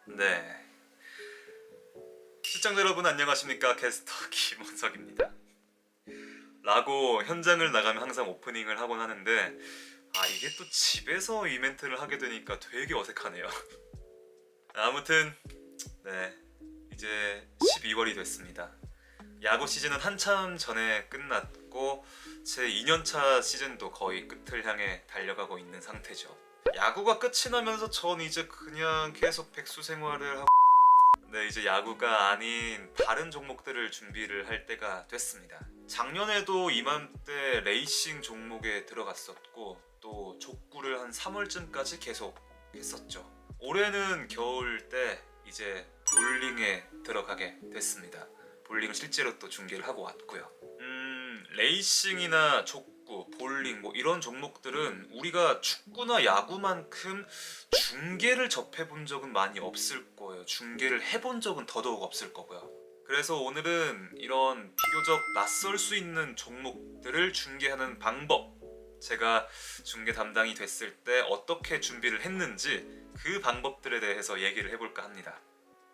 네, 시청자 여러분 안녕하십니까? 게스터 김원석입니다. 라고 현장을 나가면 항상 오프닝을 하곤 하는데 이게 또 집에서 이 멘트를 하게 되니까 되게 어색하네요. 아무튼 네, 이제 12월이 됐습니다. 야구 시즌은 한참 전에 끝났고 제 2년차 시즌도 거의 끝을 향해 달려가고 있는 상태죠. 야구가 끝이 나면서 전 이제 그냥 계속 백수 생활을 하고 네, 이제 야구가 아닌 다른 종목들을 준비를 할 때가 됐습니다. 작년에도 이맘때 레이싱 종목에 들어갔었고 또 족구를 한 3월쯤까지 계속 했었죠. 올해는 겨울 때 이제 볼링에 들어가게 됐습니다. 볼링을 실제로 또 중계를 하고 왔고요. 레이싱이나 족구, 볼링 뭐 이런 종목들은 우리가 축구나 야구만큼 중계를 접해본 적은 많이 없을 거예요. 중계를 해본 적은 더더욱 없을 거고요. 그래서 오늘은 이런 비교적 낯설 수 있는 종목들을 중계하는 방법, 제가 중계 담당이 됐을 때 어떻게 준비를 했는지 그 방법들에 대해서 얘기를 해볼까 합니다.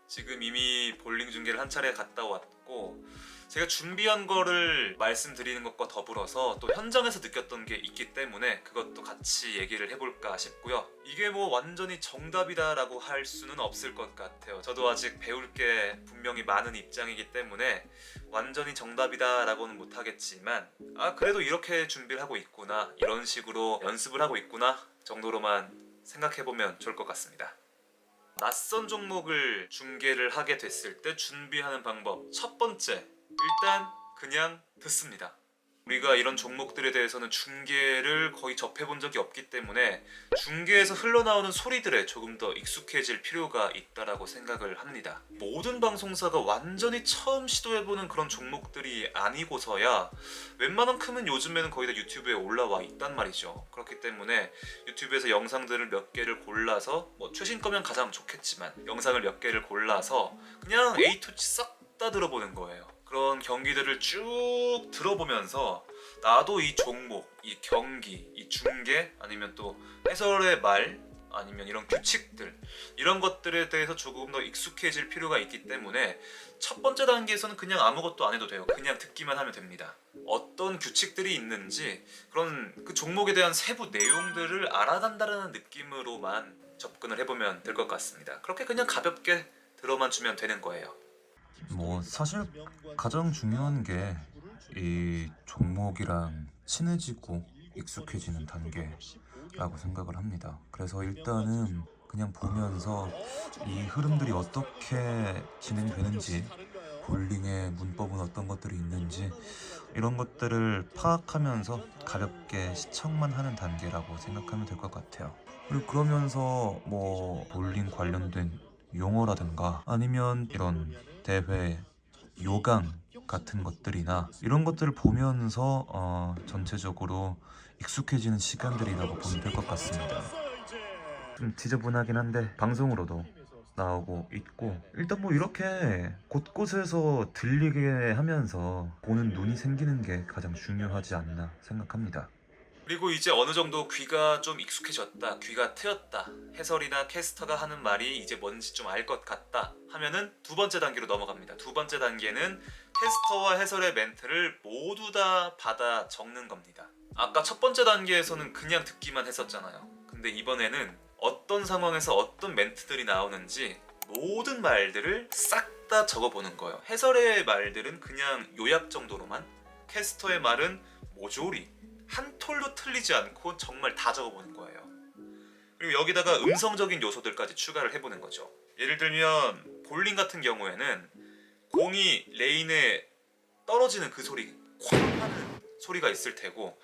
지금 이미 볼링 중계를 한 차례 갔다 왔고 제가 준비한 거를 말씀드리는 것과 더불어서 또 현장에서 느꼈던 게 있기 때문에 그것도 같이 얘기를 해볼까 싶고요. 이게 뭐 완전히 정답이다 라고 할 수는 없을 것 같아요. 저도 아직 배울 게 분명히 많은 입장이기 때문에 완전히 정답이다 라고는 못하겠지만 그래도 이렇게 준비를 하고 있구나, 이런 식으로 연습을 하고 있구나 정도로만 생각해보면 좋을 것 같습니다. 낯선 종목을 중계를 하게 됐을 때 준비하는 방법, 첫 번째, 일단 그냥 듣습니다. 우리가 이런 종목들에 대해서는 중계를 거의 접해본 적이 없기 때문에 중계에서 흘러나오는 소리들에 조금 더 익숙해질 필요가 있다라고 생각을 합니다. 모든 방송사가 완전히 처음 시도해보는 그런 종목들이 아니고서야 웬만한큼은 요즘에는 거의 다 유튜브에 올라와 있단 말이죠. 그렇기 때문에 유튜브에서 영상들을 몇 개를 골라서 뭐 최신 거면 가장 좋겠지만 영상을 몇 개를 골라서 그냥 A to Z 싹 다 들어보는 거예요. 그런 경기들을 쭉 들어보면서 나도 이 종목, 이 경기, 이 중계 아니면 또 해설의 말 아니면 이런 규칙들, 이런 것들에 대해서 조금 더 익숙해질 필요가 있기 때문에 첫 번째 단계에서는 그냥 아무것도 안 해도 돼요. 그냥 듣기만 하면 됩니다. 어떤 규칙들이 있는지 그런 그 종목에 대한 세부 내용들을 알아간다는 느낌으로만 접근을 해보면 될 것 같습니다. 그렇게 그냥 가볍게 들어만 주면 되는 거예요. 뭐 사실 가장 중요한 게 이 종목이랑 친해지고 익숙해지는 단계라고 생각을 합니다. 그래서 일단은 그냥 보면서 이 흐름들이 어떻게 진행되는지, 볼링의 문법은 어떤 것들이 있는지 이런 것들을 파악하면서 가볍게 시청만 하는 단계라고 생각하면 될 것 같아요. 그리고 그러면서 뭐 볼링 관련된 용어라든가 아니면 이런 대회 요강 같은 것들이나 이런 것들을 보면서 전체적으로 익숙해지는 시간들이라고 보면 될 것 같습니다. 좀 지저분하긴 한데 방송으로도 나오고 있고, 일단 뭐 이렇게 곳곳에서 들리게 하면서 보는 눈이 생기는 게 가장 중요하지 않나 생각합니다. 그리고 이제 어느 정도 귀가 좀 익숙해졌다, 귀가 트였다, 해설이나 캐스터가 하는 말이 이제 뭔지 좀 알 것 같다 하면은 두 번째 단계로 넘어갑니다. 두 번째 단계는 캐스터와 해설의 멘트를 모두 다 받아 적는 겁니다. 아까 첫 번째 단계에서는 그냥 듣기만 했었잖아요. 근데 이번에는 어떤 상황에서 어떤 멘트들이 나오는지 모든 말들을 싹 다 적어보는 거예요. 해설의 말들은 그냥 요약 정도로만, 캐스터의 말은 모조리 한 톨도 틀리지 않고 정말 다 적어보는 거예요. 그리고 여기다가 음성적인 요소들까지 추가를 해보는 거죠. 예를 들면 볼링 같은 경우에는 공이 레인에 떨어지는 그 소리, 쾅 하는 소리가 있을 테고,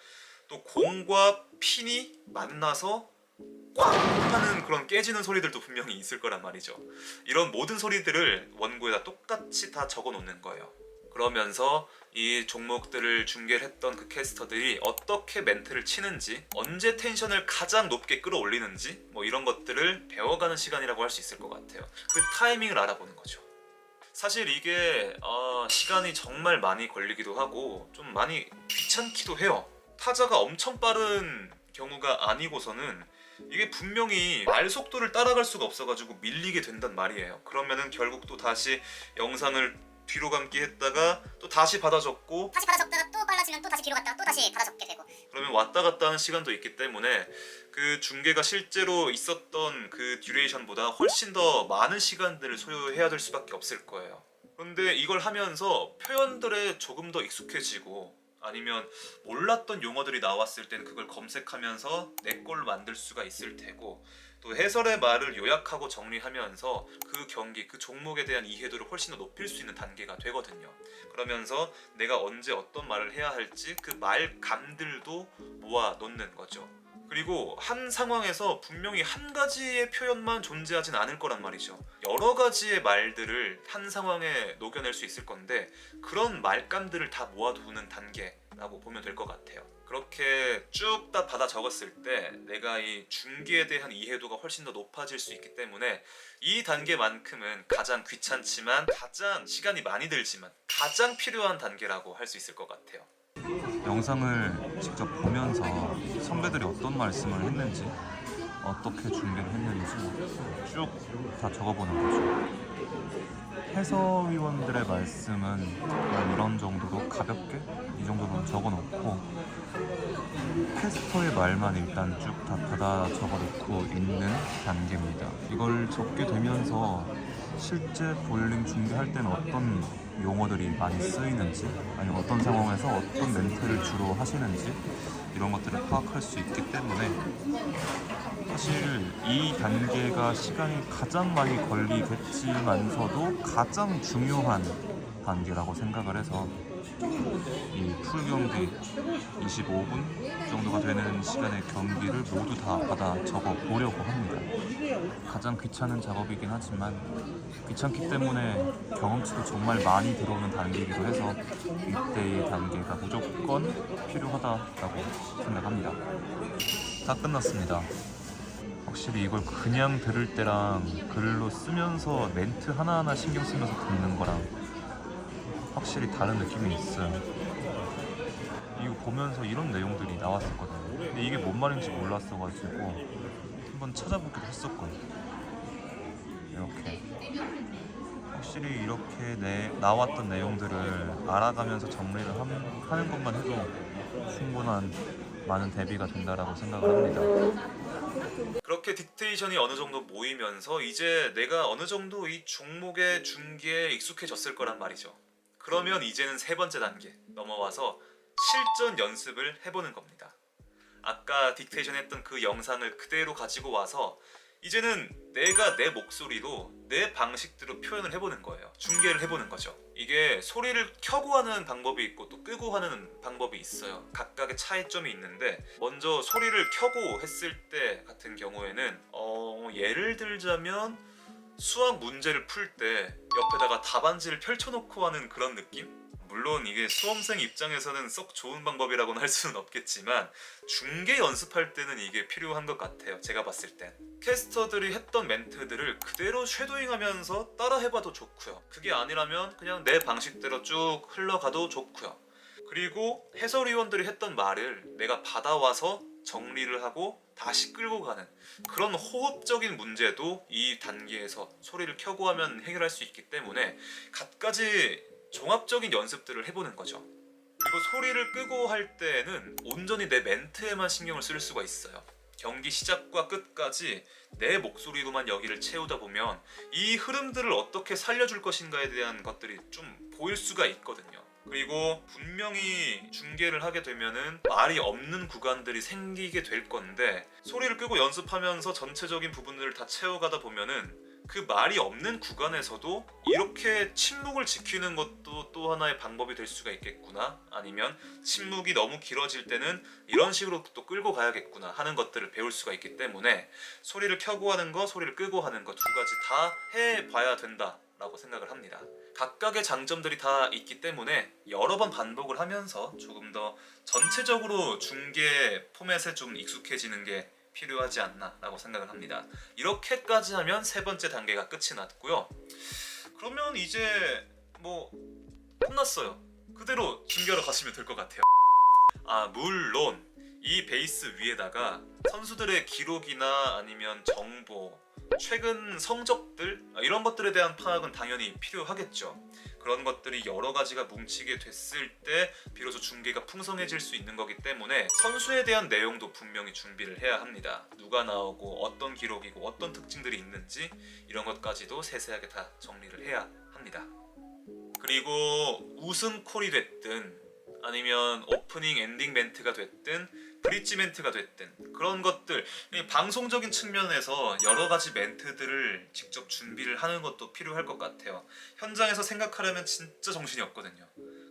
또 공과 핀이 만나서 꽝 하는 그런 깨지는 소리들도 분명히 있을 거란 말이죠. 이런 모든 소리들을 원고에다 똑같이 다 적어 놓는 거예요. 그러면서 이 종목들을 중계를 했던 그 캐스터들이 어떻게 멘트를 치는지, 언제 텐션을 가장 높게 끌어올리는지 뭐 이런 것들을 배워가는 시간이라고 할 수 있을 것 같아요. 그 타이밍을 알아보는 거죠. 사실 이게 시간이 정말 많이 걸리기도 하고 좀 많이 귀찮기도 해요. 타자가 엄청 빠른 경우가 아니고서는 이게 분명히 말 속도를 따라갈 수가 없어가지고 밀리게 된단 말이에요. 그러면은 결국 또 다시 영상을 뒤로 감기 했다가 또 다시 받아 적고 다시 받아 적다가 또 빨라지면 또 다시 뒤로 갔다가 또 다시 받아 적게 되고. 그러면 왔다 갔다 하는 시간도 있기 때문에 그 중계가 실제로 있었던 그 듀레이션보다 훨씬 더 많은 시간들을 소요해야 될 수밖에 없을 거예요. 그런데 이걸 하면서 표현들에 조금 더 익숙해지고 아니면 몰랐던 용어들이 나왔을 때는 그걸 검색하면서 내 걸로 만들 수가 있을 테고, 또 해설의 말을 요약하고 정리하면서 그 경기, 그 종목에 대한 이해도를 훨씬 더 높일 수 있는 단계가 되거든요. 그러면서 내가 언제 어떤 말을 해야 할지 그 말감들도 모아 놓는 거죠. 그리고 한 상황에서 분명히 한 가지의 표현만 존재하진 않을 거란 말이죠. 여러 가지의 말들을 한 상황에 녹여낼 수 있을 건데 그런 말감들을 다 모아두는 단계라고 보면 될 것 같아요. 그렇게 쭉 다 받아 적었을 때 내가 이 중계에 대한 이해도가 훨씬 더 높아질 수 있기 때문에 이 단계만큼은 가장 귀찮지만 가장 시간이 많이 들지만 가장 필요한 단계라고 할 수 있을 것 같아요. 영상을 직접 보면서 선배들이 어떤 말씀을 했는지, 어떻게 준비를 했는지 쭉 다 적어보는 거죠. 해설위원들의 말씀은 그냥 이런 정도로 가볍게 이 정도로 적어놓고 캐스터의 말만 일단 쭉 다 받아 적어놓고 있는 단계입니다. 이걸 적게 되면서 실제 볼링 중계할 때는 어떤 용어들이 많이 쓰이는지, 아니면 어떤 상황에서 어떤 멘트를 주로 하시는지 이런 것들을 파악할 수 있기 때문에 사실 이 단계가 시간이 가장 많이 걸리겠지만서도 가장 중요한 단계라고 생각을 해서 이 풀경기 25분 정도가 되는 시간의 경기를 모두 다 받아 적어 보려고 합니다. 가장 귀찮은 작업이긴 하지만 귀찮기 때문에 경험치도 정말 많이 들어오는 단계이기도 해서 이때의 단계가 무조건 필요하다라고 생각합니다. 다 끝났습니다. 확실히 이걸 그냥 들을 때랑 글로 쓰면서 멘트 하나하나 신경 쓰면서 듣는 거랑 확실히 다른 느낌이 있어요. 이거 보면서 이런 내용들이 나왔었거든요. 근데 이게 뭔 말인지 몰랐어가지고 한번 찾아보기도 했었거든요. 이렇게 확실히 이렇게 나왔던 내용들을 알아가면서 정리를 하는 것만 해도 충분한 많은 대비가 된다라고 생각을 합니다. 그렇게 딕테이션이 어느 정도 모이면서 이제 내가 어느 정도 이 종목의 중계에 익숙해졌을 거란 말이죠. 그러면 이제는 세 번째 단계 넘어와서 실전 연습을 해보는 겁니다. 아까 딕테이션 했던 그 영상을 그대로 가지고 와서 이제는 내가 내 목소리로 내 방식대로 표현을 해보는 거예요. 중계를 해보는 거죠. 이게 소리를 켜고 하는 방법이 있고 또 끄고 하는 방법이 있어요. 각각의 차이점이 있는데 먼저 소리를 켜고 했을 때 같은 경우에는 예를 들자면 수학 문제를 풀 때 옆에다가 답안지를 펼쳐놓고 하는 그런 느낌? 물론 이게 수험생 입장에서는 썩 좋은 방법이라고는 할 수는 없겠지만 중계 연습할 때는 이게 필요한 것 같아요. 제가 봤을 땐 캐스터들이 했던 멘트들을 그대로 쉐도잉하면서 따라해봐도 좋고요. 그게 아니라면 그냥 내 방식대로 쭉 흘러가도 좋고요. 그리고 해설위원들이 했던 말을 내가 받아와서 정리를 하고 다시 끌고 가는 그런 호흡적인 문제도 이 단계에서 소리를 켜고 하면 해결할 수 있기 때문에 갖가지 종합적인 연습들을 해보는 거죠. 그리고 소리를 끄고 할 때는 온전히 내 멘트에만 신경을 쓸 수가 있어요. 경기 시작과 끝까지 내 목소리로만 여기를 채우다 보면 이 흐름들을 어떻게 살려줄 것인가에 대한 것들이 좀 보일 수가 있거든요. 그리고 분명히 중계를 하게 되면은 말이 없는 구간들이 생기게 될 건데 소리를 끄고 연습하면서 전체적인 부분들을 다 채워가다 보면은 그 말이 없는 구간에서도 이렇게 침묵을 지키는 것도 또 하나의 방법이 될 수가 있겠구나, 아니면 침묵이 너무 길어질 때는 이런 식으로 또 끌고 가야겠구나 하는 것들을 배울 수가 있기 때문에 소리를 켜고 하는 거, 소리를 끄고 하는 거 두 가지 다 해봐야 된다라고 생각을 합니다. 각각의 장점들이 다 있기 때문에 여러 번 반복을 하면서 조금 더 전체적으로 중계 포맷에 좀 익숙해지는 게 필요하지 않나 라고 생각을 합니다. 이렇게까지 하면 세 번째 단계가 끝이 났고요. 그러면 이제 뭐 끝났어요. 그대로 중계하러 가시면 될 것 같아요. 물론 이 베이스 위에다가 선수들의 기록이나 아니면 정보, 최근 성적들 이런 것들에 대한 파악은 당연히 필요하겠죠. 그런 것들이 여러 가지가 뭉치게 됐을 때 비로소 중계가 풍성해질 수 있는 거기 때문에 선수에 대한 내용도 분명히 준비를 해야 합니다. 누가 나오고 어떤 기록이고 어떤 특징들이 있는지 이런 것까지도 세세하게 다 정리를 해야 합니다. 그리고 우승 콜이 됐든 아니면 오프닝 엔딩 멘트가 됐든 브릿지 멘트가 됐든 그런 것들 방송적인 측면에서 여러 가지 멘트들을 직접 준비를 하는 것도 필요할 것 같아요. 현장에서 생각하려면 진짜 정신이 없거든요.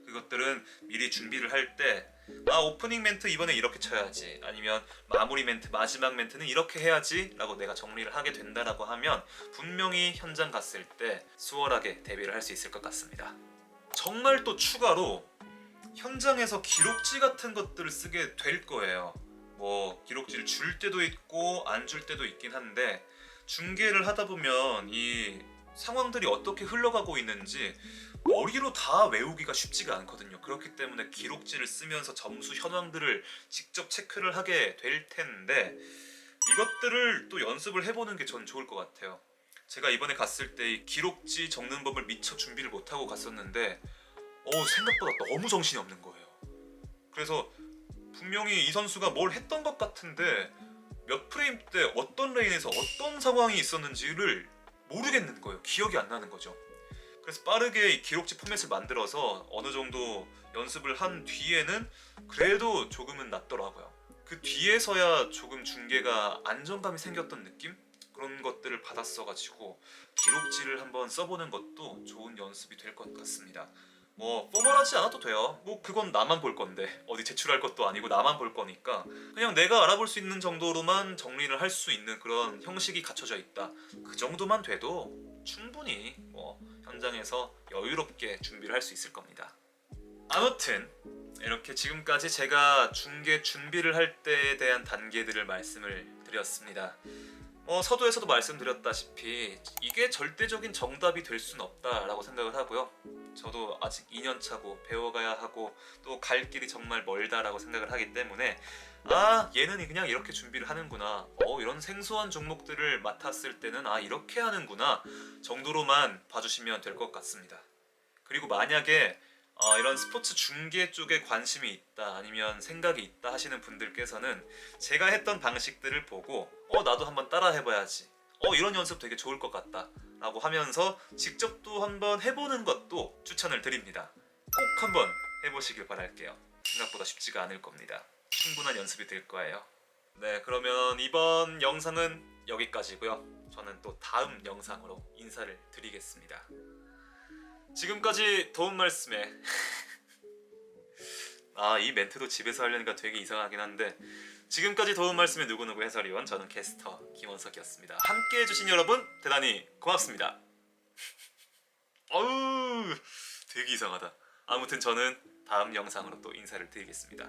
그것들은 미리 준비를 할 때 오프닝 멘트 이번에 이렇게 쳐야지, 아니면 마무리 멘트 마지막 멘트는 이렇게 해야지 라고 내가 정리를 하게 된다라고 하면 분명히 현장 갔을 때 수월하게 대비를 할 수 있을 것 같습니다. 정말 또 추가로 현장에서 기록지 같은 것들을 쓰게 될 거예요. 뭐 기록지를 줄 때도 있고 안 줄 때도 있긴 한데 중계를 하다 보면 이 상황들이 어떻게 흘러가고 있는지 머리로 다 외우기가 쉽지가 않거든요. 그렇기 때문에 기록지를 쓰면서 점수 현황들을 직접 체크를 하게 될 텐데 이것들을 또 연습을 해보는 게 전 좋을 것 같아요. 제가 이번에 갔을 때 이 기록지 적는 법을 미처 준비를 못하고 갔었는데 생각보다 너무 정신이 없는 거예요. 그래서 분명히 이 선수가 뭘 했던 것 같은데 몇 프레임 때 어떤 레인에서 어떤 상황이 있었는지를 모르겠는 거예요. 기억이 안 나는 거죠. 그래서 빠르게 이 기록지 포맷을 만들어서 어느 정도 연습을 한 뒤에는 그래도 조금은 낫더라고요. 그 뒤에서야 조금 중계가 안정감이 생겼던 느낌? 그런 것들을 받았어가지고 기록지를 한번 써보는 것도 좋은 연습이 될 것 같습니다. 뭐 포멀하지 않아도 돼요. 뭐 그건 나만 볼 건데 어디 제출할 것도 아니고 나만 볼 거니까 그냥 내가 알아볼 수 있는 정도로만 정리를 할 수 있는 그런 형식이 갖춰져 있다. 그 정도만 돼도 충분히 뭐 현장에서 여유롭게 준비를 할 수 있을 겁니다. 아무튼 이렇게 지금까지 제가 중계 준비를 할 때에 대한 단계들을 말씀을 드렸습니다. 서두에서도 말씀드렸다시피 이게 절대적인 정답이 될 수는 없다라고 생각을 하고요. 저도 아직 2년 차고 배워가야 하고 또 갈 길이 정말 멀다라고 생각을 하기 때문에 얘는 그냥 이렇게 준비를 하는구나, 이런 생소한 종목들을 맡았을 때는 이렇게 하는구나 정도로만 봐주시면 될 것 같습니다. 그리고 만약에 이런 스포츠 중계 쪽에 관심이 있다 아니면 생각이 있다 하시는 분들께서는 제가 했던 방식들을 보고 나도 한번 따라 해봐야지, 이런 연습 되게 좋을 것 같다 라고 하면서 직접 또 한번 해보는 것도 추천을 드립니다. 꼭 한번 해보시길 바랄게요. 생각보다 쉽지가 않을 겁니다. 충분한 연습이 될 거예요. 네, 그러면 이번 영상은 여기까지고요. 저는 또 다음 영상으로 인사를 드리겠습니다. 지금까지 도움 말씀에 이 멘트도 집에서 하려니까 되게 이상하긴 한데 지금까지 도움 말씀에 누구누구 해설위원, 저는 캐스터 김원석이었습니다. 함께 해주신 여러분 대단히 고맙습니다. 어우 되게 이상하다. 아무튼 저는 다음 영상으로 또 인사를 드리겠습니다.